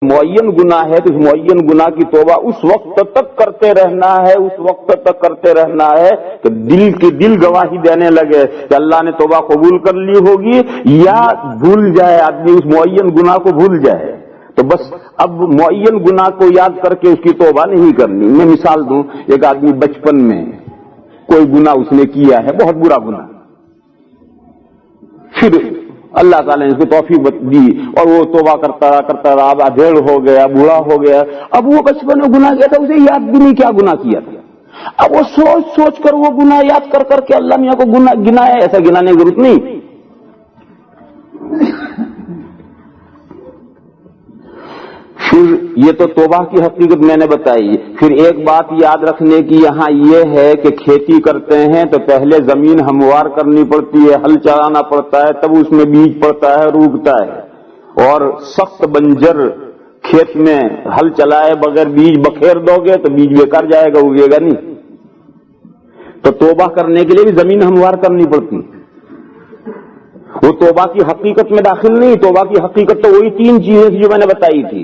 معین گناہ ہے تو اس معین گناہ کی توبہ اس وقت تک کرتے رہنا ہے، اس وقت تک کرتے رہنا ہے کہ دل گواہی دینے لگے کہ اللہ نے توبہ قبول کر لی ہوگی، یا بھول جائے آدمی اس معین گناہ کو بھول جائے تو بس اب معین گناہ کو یاد کر کے اس کی توبہ نہیں کرنی۔ میں مثال دوں، ایک آدمی بچپن میں کوئی گناہ اس نے کیا ہے، بہت برا گناہ، پھر اللہ تعالیٰ نے اس کو توفیق دی اور وہ توبہ کرتا رہا، اب ادھیڑ ہو گیا، بوڑھا ہو گیا، اب وہ بچپن میں گناہ کیا تھا اسے یاد بھی نہیں کیا گناہ کیا تھا، اب وہ سوچ کر وہ گناہ یاد کر کے اللہ میاں کو گناہ گنایا، ایسا گنانے کی ضرورت نہیں۔ پھر یہ تو توبہ کی حقیقت میں نے بتائی۔ پھر ایک بات یاد رکھنے کی یہاں یہ ہے کہ کھیتی کرتے ہیں تو پہلے زمین ہموار کرنی پڑتی ہے، ہل چلانا پڑتا ہے، تب اس میں بیج پڑتا ہے، روکتا ہے، اور سخت بنجر کھیت میں ہل چلائے بغیر بیج بکھیر دو گے تو بیج بیکار جائے گا، اگے گا نہیں۔ تو توبہ کرنے کے لیے بھی زمین ہموار کرنی پڑتی ہے، وہ توبہ کی حقیقت میں داخل نہیں۔ توبہ کی حقیقت تو وہی 3 چیزیں جو میں نے بتائی تھی،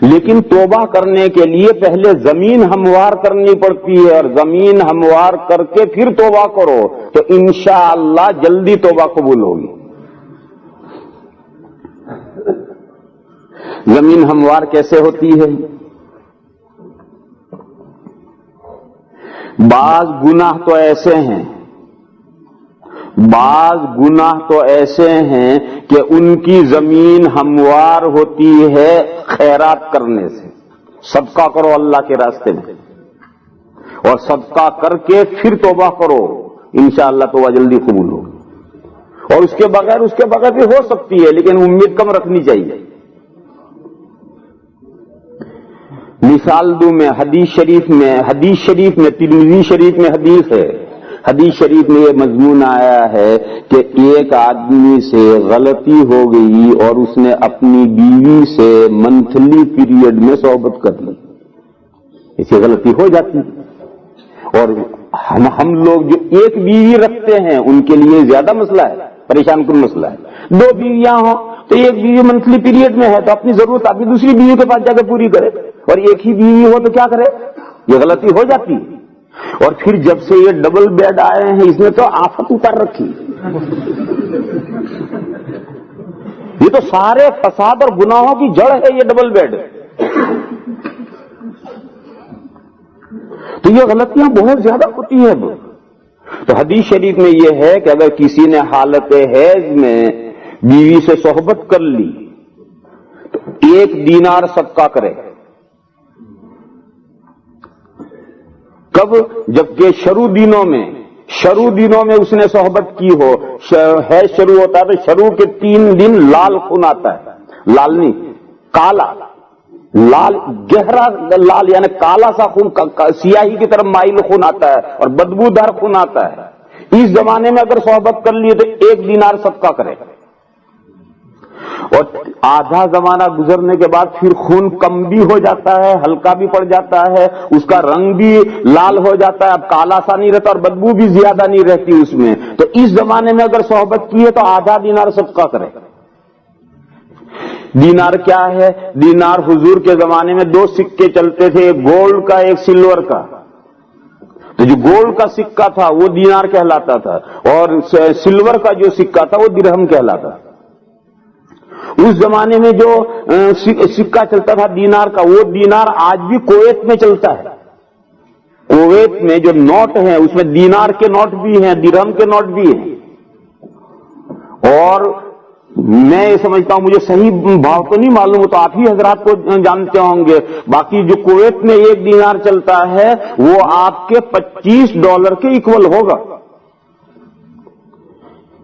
لیکن توبہ کرنے کے لیے پہلے زمین ہموار کرنی پڑتی ہے، اور زمین ہموار کر کے پھر توبہ کرو تو انشاءاللہ جلدی توبہ قبول ہوگی۔ زمین ہموار کیسے ہوتی ہے؟ بعض گناہ تو ایسے ہیں کہ ان کی زمین ہموار ہوتی ہے خیرات کرنے سے۔ صدقہ کرو اللہ کے راستے میں، اور صدقہ کر کے پھر توبہ کرو، انشاءاللہ توبہ جلدی قبول ہوگی۔ اور اس کے بغیر بھی ہو سکتی ہے، لیکن امید کم رکھنی چاہیے۔ مثال دوں میں، حدیث شریف میں ترمذی شریف میں حدیث شریف میں یہ مضمون آیا ہے کہ ایک آدمی سے غلطی ہو گئی اور اس نے اپنی بیوی سے منتھلی پیریڈ میں صحبت کر لی، اسے غلطی ہو جاتی۔ اور ہم لوگ جو ایک بیوی رکھتے ہیں ان کے لیے زیادہ مسئلہ ہے، پریشان کن مسئلہ ہے۔ 2 بیویاں ہوں تو ایک بیوی منتھلی پیریڈ میں ہے تو اپنی ضرورت اپنی دوسری بیوی کے پاس جا کے پوری کرے، اور ایک ہی بیوی ہو تو کیا کرے؟ یہ غلطی ہو جاتی۔ اور پھر جب سے یہ ڈبل بیڈ آئے ہیں اس نے تو آفت اتار رکھی، یہ تو سارے فساد اور گناہوں کی جڑ ہے یہ ڈبل بیڈ۔ تو یہ غلطیاں بہت زیادہ ہوتی ہیں۔ تو حدیث شریف میں یہ ہے کہ اگر کسی نے حالت حیض میں بیوی سے صحبت کر لی تو 1 دینار صدقہ کرے۔ کب؟ جبکہ شروع دنوں میں اس نے صحبت کی ہو، حیض شروع ہوتا ہے تو شروع کے 3 دن لال خون آتا ہے، لال نہیں کالا، لال گہرا لال یعنی کالا سا خون، سیاہی کی طرف مائل خون آتا ہے اور بدبودار خون آتا ہے۔ اس زمانے میں اگر صحبت کر لیے تو 1 دینار صدقہ کرے، اور آدھا زمانہ گزرنے کے بعد پھر خون کم بھی ہو جاتا ہے، ہلکا بھی پڑ جاتا ہے، اس کا رنگ بھی لال ہو جاتا ہے، اب کالا سا نہیں رہتا اور بدبو بھی زیادہ نہیں رہتی اس میں، تو اس زمانے میں اگر صحبت کی ہے تو آدھا دینار صدقہ کرے۔ دینار کیا ہے؟ دینار حضور کے زمانے میں 2 سکے چلتے تھے، ایک گولڈ کا ایک سلور کا، تو جو گولڈ کا سکہ تھا وہ دینار کہلاتا تھا، اور سلور کا جو سکہ تھا وہ درہم کہلاتا تھا۔ اس زمانے میں جو سکہ چلتا تھا دینار کا، وہ دینار آج بھی کویت میں چلتا ہے۔ کویت میں جو نوٹ ہیں اس میں دینار کے نوٹ بھی ہیں، درہم کے نوٹ بھی ہیں، اور میں یہ سمجھتا ہوں، مجھے صحیح بھاؤ تو نہیں معلوم، تو آپ ہی حضرات کو جانتے ہوں گے، باقی جو کویت میں 1 دینار چلتا ہے وہ آپ کے $25 کے ایکول ہوگا۔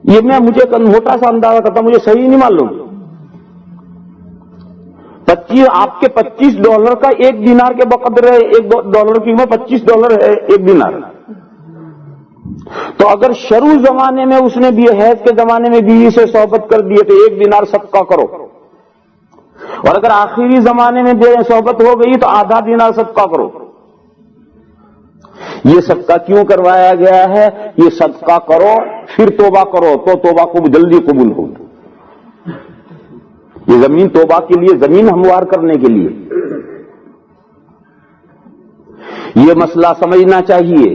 یہ میں مجھے موٹا سا اندازہ کرتا ہوں، مجھے صحیح نہیں معلوم۔ آپ کے $25 کا 1 دینار کے بقدر ہے، $1 کی قیمت $25 ہے 1 دینار۔ تو اگر شروع زمانے میں اس نے بھی حیض کے زمانے میں بیوی سے صحبت کر دی تو 1 دینار صدقہ کرو، اور اگر آخری زمانے میں صحبت ہو گئی تو آدھا دینار صدقہ کرو۔ یہ صدقہ کیوں کروایا گیا ہے؟ یہ صدقہ کرو پھر توبہ کرو تو توبہ کو جلدی قبول ہوگی۔ یہ زمین توبہ کے لیے، زمین ہموار کرنے کے لیے. یہ مسئلہ سمجھنا چاہیے،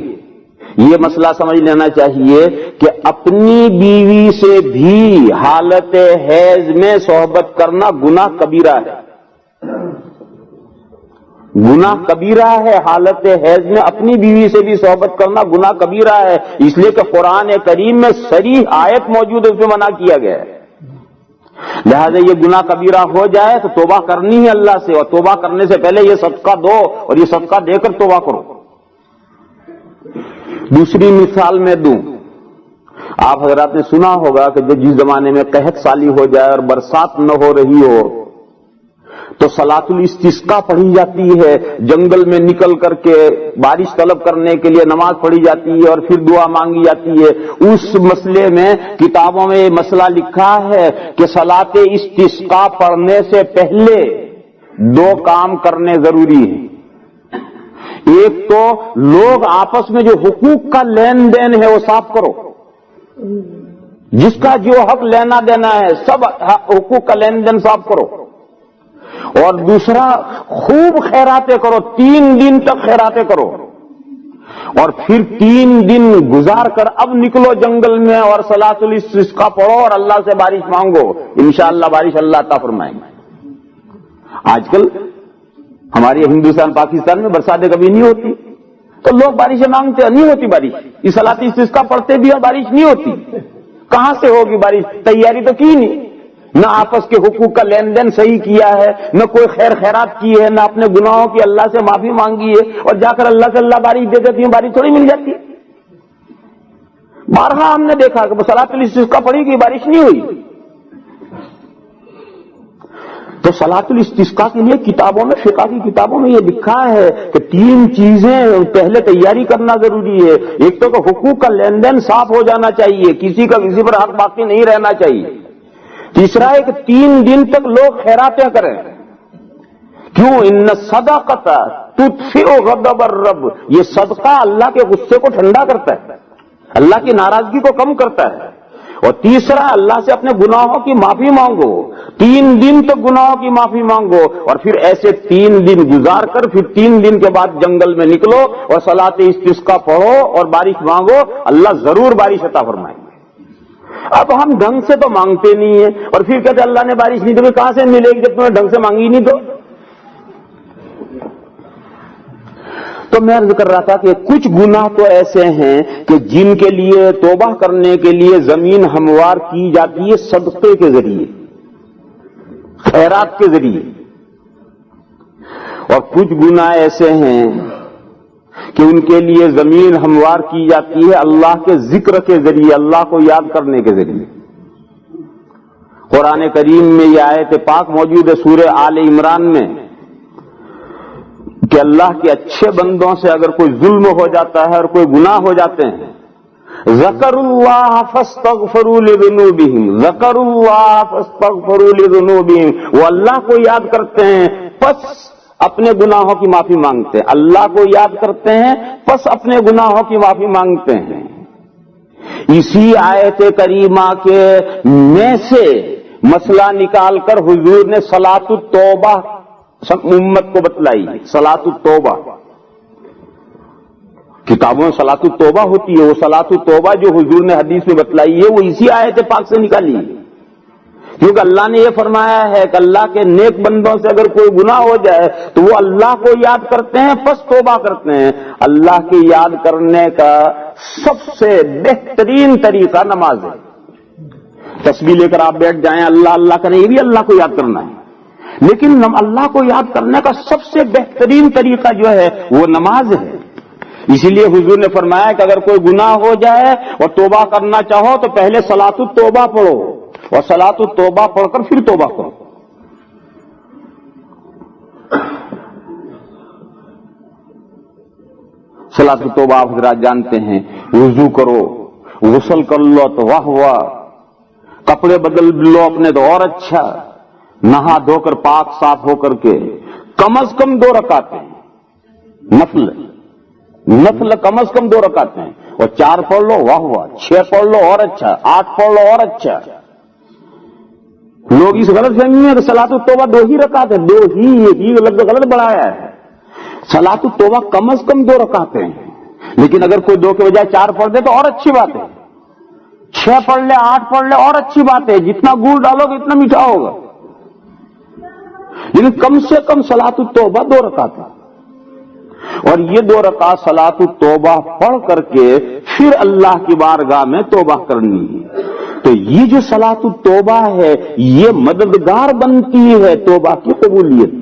یہ مسئلہ سمجھ لینا چاہیے کہ اپنی بیوی سے بھی حالت حیض میں صحبت کرنا گناہ کبیرہ ہے. گناہ کبیرہ ہے. حالت حیض میں اپنی بیوی سے بھی صحبت کرنا گناہ کبیرہ ہے، اس لیے کہ قرآن کریم میں صریح آیت موجود ہے، اس میں منع کیا گیا ہے. لہذا یہ گناہ کبیرہ ہو جائے تو توبہ کرنی ہے اللہ سے، اور توبہ کرنے سے پہلے یہ صدقہ دو اور یہ صدقہ دے کر توبہ کرو. دوسری مثال میں دوں. آپ حضرات نے سنا ہوگا کہ جس زمانے میں قحط سالی ہو جائے اور برسات نہ ہو رہی ہو تو صلاۃ الاستسقاء پڑھی جاتی ہے. جنگل میں نکل کر کے بارش طلب کرنے کے لیے نماز پڑھی جاتی ہے اور پھر دعا مانگی جاتی ہے. اس مسئلے میں کتابوں میں یہ مسئلہ لکھا ہے کہ صلاۃ استسقاء پڑھنے سے پہلے دو کام کرنے ضروری ہیں. ایک تو لوگ آپس میں جو حقوق کا لین دین ہے وہ صاف کرو، جس کا جو حق لینا دینا ہے سب حقوق کا لین دین صاف کرو. اور دوسرا خوب خیراتیں کرو، 3 دن تک خیراتیں کرو، اور پھر 3 دن گزار کر اب نکلو جنگل میں اور صلاۃ الاستسقاء پڑھو اور اللہ سے بارش مانگو. انشاءاللہ بارش اللہ عطا فرمائیں گے. آج کل ہمارے ہندوستان پاکستان میں برساتیں کبھی نہیں ہوتی تو لوگ بارشیں مانگتے ہیں، نہیں ہوتی بارش. یہ صلاۃ استسقاء پڑھتے بھی اور بارش نہیں ہوتی. کہاں سے ہوگی بارش؟ تیاری تو کی نہیں، نہ آپس کے حقوق کا لین دین صحیح کیا ہے، نہ کوئی خیر خیرات کی ہے، نہ اپنے گناہوں کی اللہ سے معافی مانگی ہے، اور جا کر اللہ سے اللہ بارش دے دیتی ہے. بارش تھوڑی مل جاتی ہے. بارہا ہم نے دیکھا کہ صلاۃ الاستسقاء پڑھی گئی، بارش نہیں ہوئی. تو صلاۃ الاستسقاء کے لیے کتابوں میں، فقہ کی کتابوں میں یہ لکھا ہے کہ 3 چیزیں پہلے تیاری کرنا ضروری ہے. ایک تو کہ حقوق کا لین دین صاف ہو جانا چاہیے، کسی کا کسی پر حق باقی نہیں رہنا چاہیے. تیسرا ہے کہ 3 دن تک لوگ خیراتیں کریں. کیوں؟ ان الصدقۃ تطفئ غضب الرب. یہ صدقہ اللہ کے غصے کو ٹھنڈا کرتا ہے، اللہ کی ناراضگی کو کم کرتا ہے. اور تیسرا، اللہ سے اپنے گناہوں کی معافی مانگو. 3 دن تک گناہوں کی معافی مانگو اور پھر ایسے 3 دن گزار کر پھر 3 دن کے بعد جنگل میں نکلو اور صلاۃ استسقاء پڑھو اور بارش مانگو. اللہ ضرور بارش عطا فرمائیں گے. اب ہم ڈھنگ سے تو مانگتے نہیں ہیں اور پھر کہتے اللہ نے بارش نہیں دی، کہاں سے ملے گی جب تمہیں ڈھنگ سے مانگی نہیں تو میں عرض کر رہا تھا کہ کچھ گناہ تو ایسے ہیں کہ جن کے لیے توبہ کرنے کے لیے زمین ہموار کی جاتی ہے صدقے کے ذریعے، خیرات کے ذریعے. اور کچھ گناہ ایسے ہیں کہ ان کے لیے زمین ہموار کی جاتی ہے اللہ کے ذکر کے ذریعے، اللہ کو یاد کرنے کے ذریعے. قرآن کریم میں یہ آیت پاک موجود ہے سورہ آل عمران میں کہ اللہ کے اچھے بندوں سے اگر کوئی ظلم ہو جاتا ہے اور کوئی گناہ ہو جاتے ہیں، ذکروا اللہ فاستغفروا لذنوبہم، ذکروا اللہ فاستغفروا لذنوبہم، وہ اللہ کو یاد کرتے ہیں پس اپنے گناہوں کی معافی مانگتے ہیں. اللہ کو یاد کرتے ہیں پس اپنے گناہوں کی معافی مانگتے ہیں. اسی آیت کریمہ کے میں سے مسئلہ نکال کر حضور نے صلاۃ التوبہ امت کو بتلائی. صلاۃ التوبہ کتابوں میں صلاۃ التوبہ ہوتی ہے، وہ صلاۃ التوبہ جو حضور نے حدیث میں بتلائی ہے وہ اسی آیت پاک سے نکالی ہے. کیونکہ اللہ نے یہ فرمایا ہے کہ اللہ کے نیک بندوں سے اگر کوئی گناہ ہو جائے تو وہ اللہ کو یاد کرتے ہیں پس توبہ کرتے ہیں. اللہ کی یاد کرنے کا سب سے بہترین طریقہ نماز ہے. تسبیح لے کر آپ بیٹھ جائیں، اللہ اللہ کریں، یہ بھی اللہ کو یاد کرنا ہے. لیکن اللہ کو یاد کرنے کا سب سے بہترین طریقہ جو ہے وہ نماز ہے. اسی لیے حضور نے فرمایا کہ اگر کوئی گناہ ہو جائے اور توبہ کرنا چاہو تو پہلے صلاۃ التوبہ پڑھو اور صلاۃ التوبہ پڑھ کر پھر توبہ کرو. صلاۃ التوبہ آپ حضرات جانتے ہیں، وضو کرو، غسل کر لو تو واہ واہ، کپڑے بدل لو اپنے تو اور اچھا، نہا دھو کر پاک صاف ہو کر کے کم از کم 2 رکعتیں نفل کم از کم 2 رکعتیں، اور 4 پڑھ لو واہ واہ، 6 پڑھ لو اور اچھا، 8 پڑھ لو اور اچھا. لوگ اس غلط فہمی میں صلاۃ التوبہ 2 ہی رکعت ہے، 2 ہی، یہی غلط بڑھایا ہے۔ صلاۃ التوبہ کم از کم 2 رکعتیں ہیں، لیکن اگر کوئی 2 کے بجائے 4 پڑھ دے تو اور اچھی بات ہے، 6 پڑھ لے، 8 پڑھ لے، اور اچھی بات ہے، جتنا گڑ ڈالو گے اتنا میٹھا ہوگا، لیکن کم سے کم صلاۃ التوبہ 2 رکعت ہے۔ اور یہ 2 رکعت صلاۃ التوبہ پڑھ کر کے پھر اللہ کی بارگاہ میں توبہ کرنی ہے۔ تو یہ جو صلاۃ التوبہ ہے یہ مددگار بنتی ہے توبہ کی قبولیت۔